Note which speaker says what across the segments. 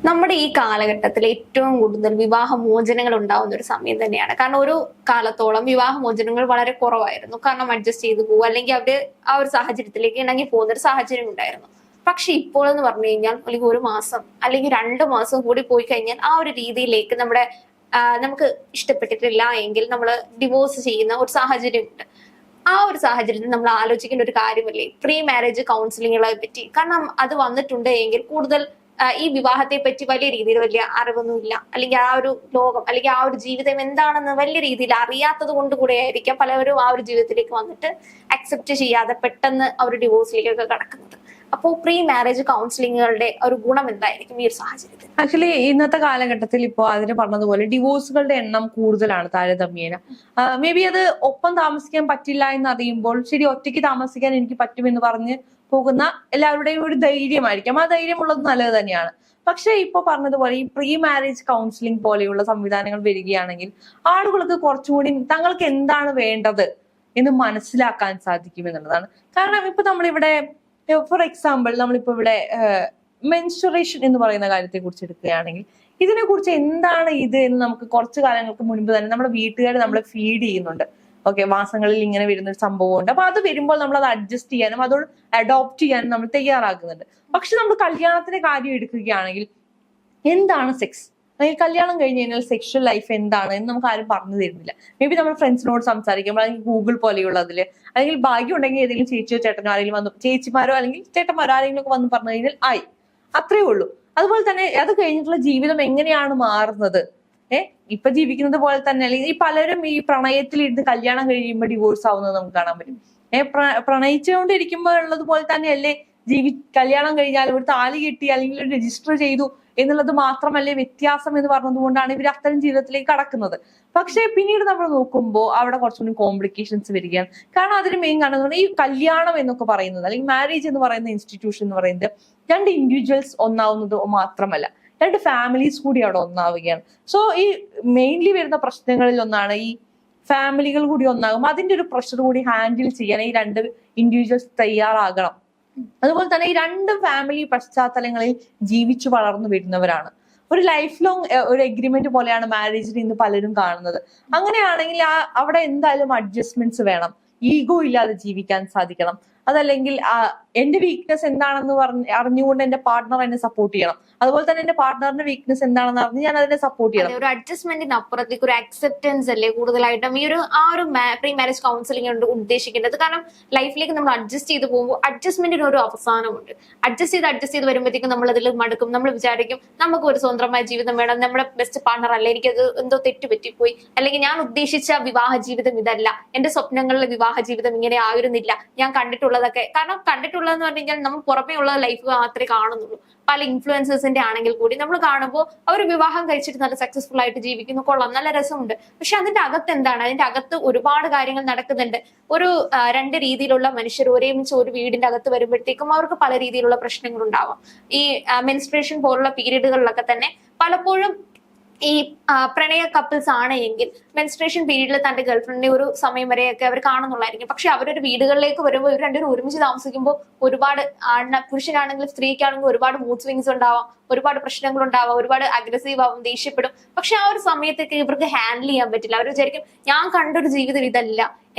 Speaker 1: നമ്മുടെ ഈ കാലഘട്ടത്തിൽ ഏറ്റവും കൂടുതൽ വിവാഹമോചനങ്ങൾ ഉണ്ടാവുന്ന ഒരു സമയം തന്നെയാണ്. കാരണം ഒരു കാലത്തോളം വിവാഹമോചനങ്ങൾ വളരെ കുറവായിരുന്നു. കാരണം അഡ്ജസ്റ്റ് ചെയ്ത് പോകുക, അല്ലെങ്കിൽ അവര് ആ ഒരു സാഹചര്യത്തിലേക്ക് ഇണങ്ങി പോകുന്ന ഒരു സാഹചര്യം ഉണ്ടായിരുന്നു. പക്ഷെ ഇപ്പോൾ എന്ന് പറഞ്ഞു കഴിഞ്ഞാൽ അല്ലെങ്കിൽ ഒരു മാസം അല്ലെങ്കിൽ 2 മാസം കൂടി പോയി കഴിഞ്ഞാൽ ആ ഒരു രീതിയിലേക്ക് നമുക്ക് ഇഷ്ടപ്പെട്ടിട്ടില്ല എങ്കിൽ നമ്മൾ ഡിവോഴ്സ് ചെയ്യുന്ന ഒരു സാഹചര്യമുണ്ട്. ആ ഒരു സാഹചര്യത്തിൽ നമ്മൾ ആലോചിക്കേണ്ട ഒരു കാര്യമല്ലേ പ്രീ മാരേജ് കൗൺസിലിങ്ങുകളെ പറ്റി. കാരണം അത് വന്നിട്ടുണ്ട് എങ്കിൽ കൂടുതൽ ഈ വിവാഹത്തെ പറ്റി വലിയ രീതിയിൽ വലിയ അറിവൊന്നുമില്ല, അല്ലെങ്കിൽ ആ ഒരു ലോകം അല്ലെങ്കിൽ ആ ഒരു ജീവിതം എന്താണെന്ന് വലിയ രീതിയിൽ അറിയാത്തത് കൊണ്ട് കൂടെ ആയിരിക്കാം പലവരും ആ ഒരു ജീവിതത്തിലേക്ക് വന്നിട്ട് അക്സെപ്റ്റ് ചെയ്യാതെ പെട്ടെന്ന് ആ ഒരു ഡിവോഴ്സിലേക്കൊക്കെ കടക്കുന്നത്. അപ്പോൾ പ്രീ മാരേജ് കൗൺസിലിങ്ങുകളുടെ ഒരു ഗുണം എന്തായിരിക്കും ഈ ഒരു സാഹചര്യത്തിൽ?
Speaker 2: ആക്ച്വലി ഇന്നത്തെ കാലഘട്ടത്തിൽ ഇപ്പോൾ അതിന് പറഞ്ഞതുപോലെ ഡിവോഴ്സുകളുടെ എണ്ണം കൂടുതലാണ് താരതമ്യേന. മേ ബി അത് ഒപ്പം താമസിക്കാൻ പറ്റില്ല എന്ന് അറിയുമ്പോൾ ശരി ഒറ്റയ്ക്ക് താമസിക്കാൻ എനിക്ക് പറ്റുമെന്ന് പറഞ്ഞ് പോകുന്ന എല്ലാവരുടെയും ഒരു ധൈര്യമായിരിക്കാം. ആ ധൈര്യമുള്ളത് നല്ലത് തന്നെയാണ്. പക്ഷെ ഇപ്പൊ പറഞ്ഞതുപോലെ ഈ പ്രീ മാരേജ് കൗൺസിലിംഗ് പോലെയുള്ള സംവിധാനങ്ങൾ വരികയാണെങ്കിൽ ആളുകൾക്ക് കുറച്ചുകൂടി തങ്ങൾക്ക് എന്താണ് വേണ്ടത് എന്ന് മനസ്സിലാക്കാൻ സാധിക്കും എന്നുള്ളതാണ്. കാരണം ഇപ്പൊ നമ്മളിവിടെ ഫോർ എക്സാമ്പിൾ നമ്മളിപ്പോ ഇവിടെ മെൻസ്റ്റുറേഷൻ എന്ന് പറയുന്ന കാര്യത്തെ കുറിച്ച് എടുക്കുകയാണെങ്കിൽ ഇതിനെ കുറിച്ച് എന്താണ് ഇത് എന്ന് നമുക്ക് കുറച്ചു കാലങ്ങൾക്ക് മുൻപ് തന്നെ നമ്മുടെ വീട്ടുകാർ നമ്മളെ ഫീഡ് ചെയ്യുന്നുണ്ട്. ഓക്കെ, മാസങ്ങളിൽ ഇങ്ങനെ വരുന്ന ഒരു സംഭവമുണ്ട്. അപ്പൊ അത് വരുമ്പോൾ നമ്മൾ അത് അഡ്ജസ്റ്റ് ചെയ്യാനും അതോട് അഡോപ്റ്റ് ചെയ്യാനും നമ്മൾ തയ്യാറാക്കുന്നുണ്ട്. പക്ഷെ നമ്മൾ കല്യാണത്തിന്റെ കാര്യം എടുക്കുകയാണെങ്കിൽ എന്താണ് സെക്സ്, അല്ലെങ്കിൽ കല്യാണം കഴിഞ്ഞ് കഴിഞ്ഞാൽ സെക്ഷൽ ലൈഫ് എന്താണ് എന്ന് നമുക്ക് ആരും പറഞ്ഞു തരുന്നില്ല. മേ ബി നമ്മൾ ഫ്രണ്ട്സിനോട് സംസാരിക്കുമ്പോൾ അല്ലെങ്കിൽ ഗൂഗിൾ പോലെയുള്ളതില് അല്ലെങ്കിൽ ഭാഗ്യം ഉണ്ടെങ്കിൽ ഏതെങ്കിലും ചേച്ചിയോ ചേട്ടനോ ആരെങ്കിലും വന്ന് ചേച്ചിമാരോ അല്ലെങ്കിൽ ചേട്ടന്മാരോ ആരെങ്കിലും ഒക്കെ വന്ന് പറഞ്ഞു കഴിഞ്ഞാൽ ആയി, അത്രേ ഉള്ളൂ. അതുപോലെ തന്നെ അത് കഴിഞ്ഞിട്ടുള്ള ജീവിതം എങ്ങനെയാണ് മാറുന്നത്, ഇപ്പൊ ജീവിക്കുന്നത് പോലെ തന്നെ അല്ലെങ്കിൽ ഈ പലരും ഈ പ്രണയത്തിലിരുന്ന് കല്യാണം കഴിയുമ്പോൾ ഡിവോഴ്സ് ആവുന്നത് നമുക്ക് കാണാൻ പറ്റും. പ്രണയിച്ചുകൊണ്ടിരിക്കുമ്പോൾ ഉള്ളത് പോലെ തന്നെയല്ലേ കല്യാണം കഴിഞ്ഞാൽ ഒരു താലി കെട്ടി അല്ലെങ്കിൽ ഒരു രജിസ്റ്റർ ചെയ്തു എന്നുള്ളത് മാത്രമല്ലേ വ്യത്യാസം എന്ന് പറഞ്ഞതുകൊണ്ടാണ് ഇവർ അത്തരം ജീവിതത്തിലേക്ക് കടക്കുന്നത്. പക്ഷെ പിന്നീട് നമ്മൾ നോക്കുമ്പോൾ അവിടെ കുറച്ചുകൂടി കോംപ്ലിക്കേഷൻസ് വരികയാണ്. കാരണം അതിന് മെയിൻ കാരണം ഈ കല്യാണം എന്നൊക്കെ പറയുന്നത് അല്ലെങ്കിൽ മാരേജ് എന്ന് പറയുന്ന ഇൻസ്റ്റിറ്റ്യൂഷൻ എന്ന് പറയുന്നത് 2 ഇൻഡിവിജ്വൽസ് ഒന്നാവുന്നത് മാത്രമല്ല 2 ഫാമിലീസ് കൂടി അവിടെ ഒന്നാവുകയാണ്. സോ ഈ മെയിൻലി വരുന്ന പ്രശ്നങ്ങളിൽ ഒന്നാണ് ഈ ഫാമിലികൾ കൂടി ഒന്നാകും. അതിന്റെ ഒരു പ്രഷർ കൂടി ഹാൻഡിൽ ചെയ്യാൻ ഈ 2 ഇൻഡിവിജ്വൽസ് തയ്യാറാകണം. അതുപോലെ തന്നെ ഈ 2 ഫാമിലി പശ്ചാത്തലങ്ങളിൽ ജീവിച്ചു വളർന്നു വരുന്നവരാണ്. ഒരു ലൈഫ് ലോങ് ഒരു എഗ്രിമെന്റ് പോലെയാണ് മാരേജിന് ഇന്ന് പലരും കാണുന്നത്. അങ്ങനെയാണെങ്കിൽ അവിടെ എന്തായാലും അഡ്ജസ്റ്റ്മെന്റ്സ് വേണം. ഈഗോ ഇല്ലാതെ ജീവിക്കാൻ സാധിക്കണം. അതല്ലെങ്കിൽ എന്റെ വീക്ക്നെസ് എന്താണെന്ന് അറിഞ്ഞുകൊണ്ട് എന്റെ പാർട്ട്ണർ എന്നെ സപ്പോർട്ട് ചെയ്യണം. അതുപോലെ തന്നെ എന്റെ പാർട്ട്ണറിന്റെ വീക്ക്നെസ് എന്താണെന്ന് അറിഞ്ഞ് ഞാൻ അതിനെ സപ്പോർട്ട് ചെയ്യണം.
Speaker 1: ഒരു അഡ്ജസ്റ്റ്മെന്റിന് അപ്പുറത്തേക്ക് ഒരു അക്സെപ്റ്റൻസ് അല്ലേ കൂടുതലായിട്ടും ഈ ഒരു പ്രീ മാരേജ് കൗൺസിലിംഗ് കൊണ്ട് ഉദ്ദേശിക്കേണ്ടത്. കാരണം ലൈഫിലേക്ക് നമ്മൾ അഡ്ജസ്റ്റ് ചെയ്ത് പോകുമ്പോൾ അഡ്ജസ്റ്റ്മെന്റിന് ഒരു അവസാനമുണ്ട്. അഡ്ജസ്റ്റ് ചെയ്ത് വരുമ്പോഴത്തേക്കും നമ്മൾ അതിൽ മടുക്കും. നമ്മൾ വിചാരിക്കും നമുക്ക് ഒരു സ്വന്തമായ ജീവിതം വേണം, നമ്മുടെ ബെസ്റ്റ് പാർട്ണർ അല്ല, എനിക്കത് എന്തോ തെറ്റ് പറ്റിപ്പോയി, അല്ലെങ്കിൽ ഞാൻ ഉദ്ദേശിച്ച വിവാഹ ജീവിതം ഇതല്ല, എന്റെ സ്വപ്നങ്ങളിലെ വിവാഹ ജീവിതം ഇങ്ങനെ ആയിരുന്നില്ല, ഞാൻ കണ്ടിട്ടുള്ളതൊക്കെ. കാരണം കണ്ടിട്ടുള്ളതെന്ന് പറഞ്ഞു കഴിഞ്ഞാൽ നമ്മൾ പുറമേ ഉള്ള ലൈഫ് മാത്രമേ കാണുന്നുള്ളൂ. പല ഇൻഫ്ലുവൻസേഴ്സിന്റെ ആണെങ്കിൽ കൂടി നമ്മൾ കാണുമ്പോൾ അവർ വിവാഹം കഴിച്ചിട്ട് നല്ല സക്സസ്ഫുൾ ആയിട്ട് ജീവിക്കുന്നു, കൊള്ളാം, നല്ല രസമുണ്ട്. പക്ഷെ അതിന്റെ അകത്ത് എന്താണ്? അതിന്റെ അകത്ത് ഒരുപാട് കാര്യങ്ങൾ നടക്കുന്നുണ്ട്. ഒരു 2 രീതിയിലുള്ള മനുഷ്യർ ഒരുമിച്ച് ഒരു വീടിന്റെ അകത്ത് വരുമ്പോഴത്തേക്കും അവർക്ക് പല രീതിയിലുള്ള പ്രശ്നങ്ങൾ ഉണ്ടാവാം. ഈ മെൻസ്ട്രേഷൻ പോലുള്ള പീരീഡുകളിലൊക്കെ തന്നെ പലപ്പോഴും ഈ പ്രണയ കപ്പിൾസ് ആണ് എങ്കിൽ മെൻസ്ട്രേഷൻ പീരീഡിൽ തന്റെ ഗേൾഫ്രണ്ടിനെ ഒരു സമയം വരെയൊക്കെ അവർ കാണുന്നുള്ളായിരിക്കും. പക്ഷെ അവരൊരു വീടുകളിലേക്ക് വരുമ്പോൾ ഇവർ 2 ഒരുമിച്ച് താമസിക്കുമ്പോൾ ഒരുപാട് പുരുഷനാണെങ്കിലും സ്ത്രീക്കാണെങ്കിലും ഒരുപാട് മൂഡ് സ്വിങ്സ് ഉണ്ടാവാം, ഒരുപാട് പ്രശ്നങ്ങൾ ഉണ്ടാവാം, ഒരുപാട് അഗ്രസീവ് ആവും, ദേഷ്യപ്പെടും. പക്ഷെ ആ ഒരു സമയത്തേക്ക് ഇവർക്ക് ഹാൻഡിൽ ചെയ്യാൻ പറ്റില്ല. അവർ വിചാരിക്കും ഞാൻ കണ്ടൊരു ജീവിതം ഇതല്ല,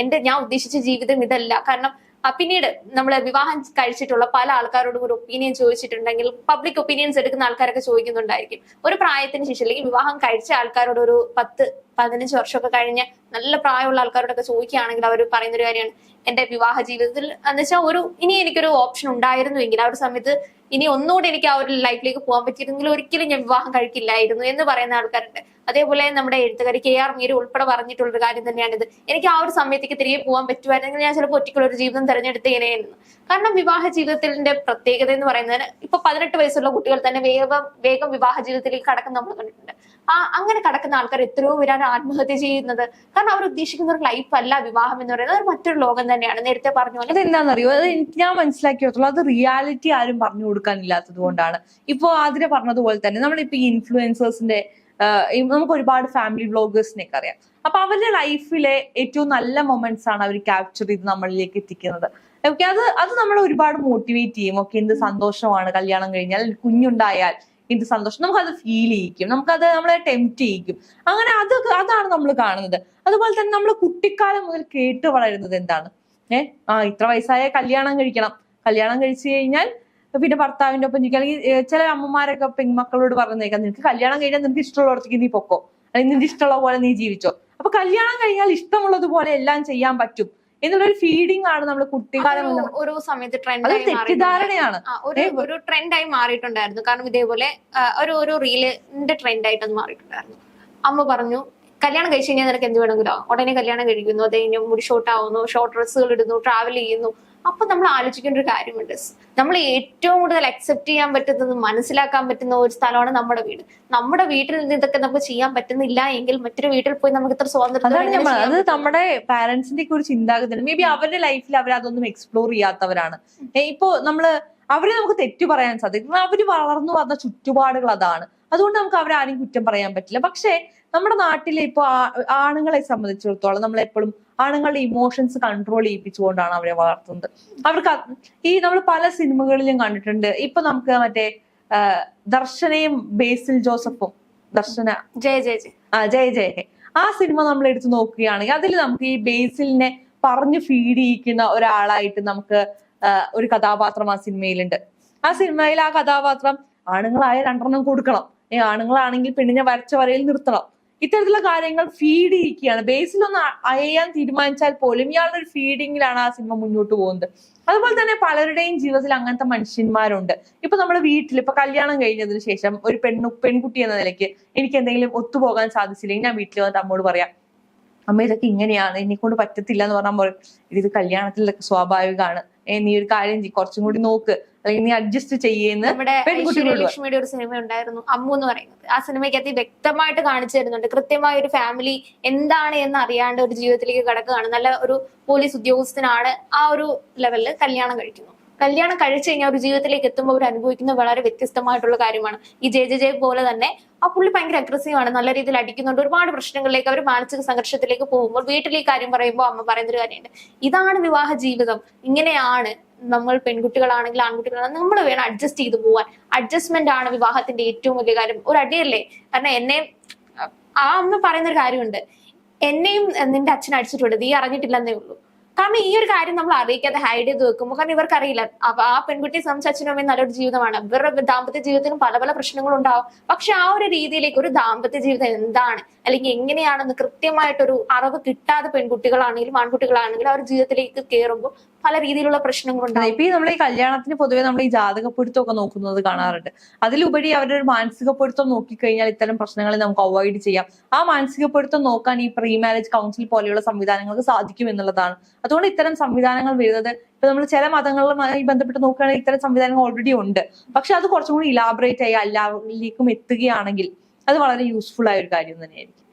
Speaker 1: ഞാൻ ഉദ്ദേശിച്ച ജീവിതം ഇതല്ല. കാരണം പിന്നീട് നമ്മൾ വിവാഹം കഴിച്ചിട്ടുള്ള പല ആൾക്കാരോടും ഒരു ഒപ്പീനിയൻ ചോദിച്ചിട്ടുണ്ടെങ്കിൽ പബ്ലിക് ഒപ്പീനിയൻസ് എടുക്കുന്ന ആൾക്കാരൊക്കെ ചോദിക്കുന്നുണ്ടായിരിക്കും. ഒരു പ്രായത്തിന് ശേഷം അല്ലെങ്കിൽ വിവാഹം കഴിച്ച ആൾക്കാരോട് ഒരു 10-15 വർഷമൊക്കെ കഴിഞ്ഞ് നല്ല പ്രായമുള്ള ആൾക്കാരോടൊക്കെ ചോദിക്കുകയാണെങ്കിൽ അവർ പറയുന്നൊരു കാര്യമാണ് എന്റെ വിവാഹ ജീവിതത്തിൽ എന്ന് വെച്ചാൽ ഇനി എനിക്കൊരു ഓപ്ഷൻ ഉണ്ടായിരുന്നുവെങ്കിൽ ആ ഒരു സമയത്ത് ഇനി ഒന്നുകൂടി എനിക്ക് ആ ഒരു ലൈഫിലേക്ക് പോകാൻ പറ്റിയിരുന്നെങ്കിൽ ഒരിക്കലും ഞാൻ വിവാഹം കഴിക്കില്ലായിരുന്നു എന്ന് പറയുന്ന ആൾക്കാരുണ്ട്. അതേപോലെ നമ്മുടെ എഴുത്തുകാരി KR മീര ഉൾപ്പെടെ പറഞ്ഞിട്ടുള്ളൊരു കാര്യം തന്നെയാണിത്. എനിക്ക് ആ ഒരു സമയത്തേക്ക് തിരികെ പോകാൻ പറ്റുമായിരുന്നെങ്കിൽ ഞാൻ ചിലപ്പോൾ ഒറ്റയ്ക്കുള്ള ഒരു ജീവിതം തെരഞ്ഞെടുത്തേനെയായിരുന്നു. കാരണം വിവാഹ ജീവിതത്തിന്റെ പ്രത്യേകത എന്ന് പറയുന്നത് ഇപ്പൊ 18 വയസ്സുള്ള കുട്ടികൾ തന്നെ വേഗം വിവാഹ ജീവിതത്തിലേക്ക് കടക്കുന്ന നമ്മൾ കണ്ടിട്ടുണ്ട്. അങ്ങനെ കടക്കുന്ന ആൾക്കാർ എത്രയോ പേരാണ് ആത്മഹത്യ ചെയ്യുന്നത്. കാരണം അവർ ഉദ്ദേശിക്കുന്ന ഒരു ലൈഫ് അല്ല വിവാഹം എന്ന് പറയുന്നത്, അത് മറ്റൊരു ലോകം തന്നെയാണ്. നേരത്തെ പറഞ്ഞ പോലെ
Speaker 2: അതെന്താണെന്നറിയോ, അത് ഞാൻ മനസ്സിലാക്കിയിട്ടുള്ളൂ, അത് റിയാലിറ്റി ആരും പറഞ്ഞു കൊടുക്കാനില്ലാത്തത് കൊണ്ടാണ്. ഇപ്പൊ അതിനെ പറഞ്ഞതുപോലെ തന്നെ നമ്മളിപ്പോ ഈ ഇൻഫ്ലുവൻസേഴ്സിന്റെ നമുക്ക് ഒരുപാട് ഫാമിലി വ്ളോഗേഴ്സിനെയൊക്കെ അറിയാം. അപ്പൊ അവരുടെ ലൈഫിലെ ഏറ്റവും നല്ല മൊമെന്റ്സ് ആണ് അവർ ക്യാപ്ചർ ചെയ്ത് നമ്മളിലേക്ക് എത്തിക്കുന്നത്. ഓക്കെ, അത് നമ്മളെ ഒരുപാട് മോട്ടിവേറ്റ് ചെയ്യും. ഓക്കെ, എന്ത് സന്തോഷമാണ് കല്യാണം കഴിഞ്ഞാൽ, കുഞ്ഞുണ്ടായാൽ എന്ത് സന്തോഷം, നമുക്കത് ഫീൽ ചെയ്യിക്കും, നമുക്കത് നമ്മളെ ടെംപ്റ്റ് ചെയ്യിക്കും. അങ്ങനെ അതാണ് നമ്മൾ കാണുന്നത്. അതുപോലെ തന്നെ നമ്മൾ കുട്ടിക്കാലം മുതൽ കേട്ട് വളരുന്നത് എന്താണ്? ഇത്ര വയസ്സായ കല്യാണം കഴിക്കണം, കല്യാണം കഴിച്ചു കഴിഞ്ഞാൽ പിന്നെ ഭർത്താവിന്റെ ഒപ്പം ജീവിക്കുക. അല്ലെങ്കിൽ ചില അമ്മമാരൊക്കെ പെൺമക്കളോട് പറഞ്ഞേക്കാം, നിനക്ക് കല്യാണം കഴിഞ്ഞാൽ നിനക്ക് ഇഷ്ടമുള്ളടത്തേക്ക് നീ പൊക്കോ, അല്ലെങ്കിൽ നിനക്ക് ഇഷ്ടമുള്ള പോലെ നീ ജീവിച്ചോ. അപ്പൊ കല്യാണം കഴിഞ്ഞാൽ ഇഷ്ടമുള്ളതുപോലെ എല്ലാം ചെയ്യാൻ പറ്റും എന്നുള്ളൊരു ഫീഡിങ് ആണ് നമ്മൾ കുട്ടിക്കാലം
Speaker 1: ഒരു സമയത്ത്
Speaker 2: തെറ്റിദ്ധാരണയാണ്.
Speaker 1: ഒരു ട്രെൻഡായി മാറിയിട്ടുണ്ടായിരുന്നു. കാരണം ഇതേപോലെ ഒരു റീലിന്റെ ട്രെൻഡായിട്ട് അത് മാറിയിട്ടുണ്ടായിരുന്നു. അമ്മ പറഞ്ഞു, കല്യാണം കഴിച്ചു കഴിഞ്ഞാൽ നിനക്ക് എന്ത് വേണമെങ്കിലോ, ഉടനെ കല്യാണം കഴിക്കുന്നു, അത് കഴിഞ്ഞ് മുടി ഷോർട്ട് ആവുന്നു, ഷോർട്ട് ഡ്രസ്സുകൾ ഇടുന്നു, ട്രാവൽ ചെയ്യുന്നു. അപ്പൊ നമ്മൾ ആലോചിക്കേണ്ട ഒരു കാര്യമുണ്ട്, നമ്മൾ ഏറ്റവും കൂടുതൽ അക്സെപ്റ്റ് ചെയ്യാൻ പറ്റുന്നത്, മനസ്സിലാക്കാൻ പറ്റുന്ന ഒരു സ്ഥലമാണ് നമ്മുടെ വീട്. നമ്മുടെ വീട്ടിൽ നിന്ന് ഇതൊക്കെ നമുക്ക് ചെയ്യാൻ പറ്റുന്നില്ല എങ്കിൽ മറ്റൊരു വീട്ടിൽ പോയി നമുക്ക് ഇത്ര സ്വാതന്ത്ര്യം.
Speaker 2: അത് നമ്മുടെ പാരന്റ്സിന്റെ ഒരു ചിന്താഗതിയാണ്. മേ ബി അവരുടെ ലൈഫിൽ അവർ അതൊന്നും എക്സ്പ്ലോർ ചെയ്യാത്തവരാണ്. ഇപ്പോ അവരെ നമുക്ക് തെറ്റു പറയാൻ സാധിക്കും. അവര് വളർന്നു വന്ന ചുറ്റുപാടുകൾ അതാണ്. അതുകൊണ്ട് നമുക്ക് അവരെ ആരും കുറ്റം പറയാൻ പറ്റില്ല. പക്ഷെ നമ്മുടെ നാട്ടിലെ ഇപ്പൊ ആണുങ്ങളെ സംബന്ധിച്ചിടത്തോളം നമ്മൾ എപ്പോഴും ആണുങ്ങളുടെ ഇമോഷൻസ് കൺട്രോൾ ചെയ്യിപ്പിച്ചുകൊണ്ടാണ് അവരെ വളർത്തുന്നത്. അവർക്ക് നമ്മൾ പല സിനിമകളിലും കണ്ടിട്ടുണ്ട്. ഇപ്പൊ നമുക്ക് മറ്റേ ദർശനയും ബേസിൽ ജോസഫും, ജയ ജയ ആ സിനിമ നമ്മൾ എടുത്തു നോക്കുകയാണെങ്കിൽ അതിൽ നമുക്ക് ഈ ബേസിലിനെ പറഞ്ഞു ഫീഡ് ചെയ്യിക്കുന്ന ഒരാളായിട്ട് നമുക്ക് ഒരു കഥാപാത്രം ആ സിനിമയിലുണ്ട്. ആ സിനിമയിൽ ആ കഥാപാത്രം ആണുങ്ങളായ 2 കൊടുക്കണം, ആണുങ്ങളാണെങ്കിൽ പെണ്ണിനെ വരച്ച വരയിൽ നിർത്തണം, ഇത്തരത്തിലുള്ള കാര്യങ്ങൾ ഫീഡ് ചെയ്യിക്കുകയാണ്. ബേസിലൊന്ന് അയയാൻ തീരുമാനിച്ചാൽ പോലും ഇയാളുടെ ഒരു ഫീഡിങ്ങിലാണ് ആ സിനിമ മുന്നോട്ട് പോകുന്നത്. അതുപോലെ തന്നെ പലരുടെയും ജീവിതത്തിൽ അങ്ങനത്തെ മനുഷ്യന്മാരുണ്ട്. ഇപ്പൊ നമ്മുടെ വീട്ടിൽ ഇപ്പൊ കല്യാണം കഴിഞ്ഞതിന് ശേഷം ഒരു പെൺകുട്ടി എന്ന നിലയ്ക്ക് എനിക്ക് എന്തെങ്കിലും ഒത്തുപോകാൻ സാധിച്ചില്ലെങ്കിൽ ഞാൻ വീട്ടിൽ വന്നിട്ട് അമ്മോട് പറയാം, അമ്മ ഇതൊക്കെ ഇങ്ങനെയാണ്, എന്നെ കൊണ്ട് പറ്റത്തില്ല എന്ന് പറഞ്ഞാൽ പറയും, ഇത് കല്യാണത്തിലൊക്കെ സ്വാഭാവികമാണ്, നീ ഒരു കാര്യം കുറച്ചും കൂടി നോക്ക്, അല്ലെങ്കിൽ നീ അഡ്ജസ്റ്റ് ചെയ്യുന്ന.
Speaker 1: ലക്ഷ്മിയുടെ ഒരു സിനിമ ഉണ്ടായിരുന്നു, അമ്മു എന്ന് പറയുന്നത്. ആ സിനിമയ്ക്കകത്ത് വ്യക്തമായിട്ട് കാണിച്ചു തരുന്നുണ്ട്, കൃത്യമായ ഒരു ഫാമിലി എന്താണ് എന്ന് അറിയാണ്ട് ഒരു ജീവിതത്തിലേക്ക് കടക്കുകയാണ്. നല്ല ഒരു പോലീസ് ഉദ്യോഗസ്ഥനാണ്, ആ ഒരു ലെവലില് കല്യാണം കഴിക്കുന്നു. കല്യാണം കഴിച്ചു കഴിഞ്ഞാൽ ഒരു ജീവിതത്തിലേക്ക് എത്തുമ്പോൾ അവർ അനുഭവിക്കുന്നത് വളരെ വ്യത്യസ്തമായിട്ടുള്ള കാര്യമാണ്. ഈ ജെ പോലെ തന്നെ ആ പുള്ളി ഭയങ്കര അഗ്രസീവ് ആണ്, നല്ല രീതിയിൽ അടിക്കുന്നുണ്ട്, ഒരുപാട് പ്രശ്നങ്ങളിലേക്ക് അവർ മാനസിക സംഘർഷത്തിലേക്ക് പോകുമ്പോൾ വീട്ടിൽ ഈ കാര്യം പറയുമ്പോൾ അമ്മ പറയുന്നൊരു കാര്യമുണ്ട്, ഇതാണ് വിവാഹ ജീവിതം, ഇങ്ങനെയാണ്. നമ്മൾ പെൺകുട്ടികളാണെങ്കിൽ ആൺകുട്ടികളാണെങ്കിൽ നമ്മൾ വേണം അഡ്ജസ്റ്റ് ചെയ്ത് പോവാൻ. അഡ്ജസ്റ്റ്മെന്റ് ആണ് വിവാഹത്തിന്റെ ഏറ്റവും വലിയ കാര്യം. ഒരു അടിയല്ലേ, കാരണം എന്നെ ആ അമ്മ പറയുന്നൊരു കാര്യമുണ്ട്, എന്നെയും നിന്റെ അച്ഛൻ അടിച്ചിട്ടുണ്ട്, നീ അറിഞ്ഞിട്ടില്ലെന്നേ ഉള്ളൂ. കാരണം ഈ ഒരു കാര്യം നമ്മൾ അറിയിക്കാതെ ഹൈഡ് ചെയ്ത് വെക്കുമ്പോൾ, കാരണം ഇവർക്കറിയില്ല ആ പെൺകുട്ടിയെ സംബന്ധിച്ച് അച്ഛനും അമ്മയും നല്ലൊരു ജീവിതമാണ്, ഇവരുടെ ദാമ്പത്യ ജീവിതത്തിനും പല പ്രശ്നങ്ങളും ഉണ്ടാവും. പക്ഷെ ആ ഒരു രീതിയിലേക്ക് ഒരു ദാമ്പത്യ ജീവിതം എന്താണ് അല്ലെങ്കിൽ എങ്ങനെയാണെന്ന് കൃത്യമായിട്ടൊരു അറിവ് കിട്ടാതെ പെൺകുട്ടികളാണെങ്കിലും ആൺകുട്ടികളാണെങ്കിലും ആ ഒരു ജീവിതത്തിലേക്ക് കയറുമ്പോൾ പല രീതിയിലുള്ള പ്രശ്നങ്ങളുണ്ടാവും.
Speaker 2: ഇപ്പൊ നമ്മൾ ഈ കല്യാണത്തിന് പൊതുവെ നമ്മൾ ഈ ജാതകപ്പൊരുത്തം ഒക്കെ നോക്കുന്നത് കാണാറുണ്ട്. അതിലുപരി അവരുടെ ഒരു മാനസിക പൊരുത്തം നോക്കിക്കഴിഞ്ഞാൽ ഇത്തരം പ്രശ്നങ്ങളെ നമുക്ക് അവോയ്ഡ് ചെയ്യാം. ആ മാനസിക പൊരുത്തം നോക്കാൻ ഈ പ്രീ മാരേജ് കൗൺസിൽ പോലെയുള്ള സംവിധാനങ്ങൾക്ക് സാധിക്കും എന്നുള്ളതാണ്. അതുകൊണ്ട് ഇത്തരം സംവിധാനങ്ങൾ വരുന്നത്, ഇപ്പൊ നമ്മൾ ചില മതങ്ങളുമായി ബന്ധപ്പെട്ട് നോക്കുകയാണെങ്കിൽ ഇത്തരം സംവിധാനങ്ങൾ ഓൾറെഡി ഉണ്ട്. പക്ഷെ അത് കുറച്ചും കൂടി ഇലാബറേറ്റ് ആയി എല്ലാവരിലേക്കും എത്തുകയാണെങ്കിൽ അത് വളരെ യൂസ്ഫുൾ ആയ ഒരു കാര്യം തന്നെയായിരിക്കും.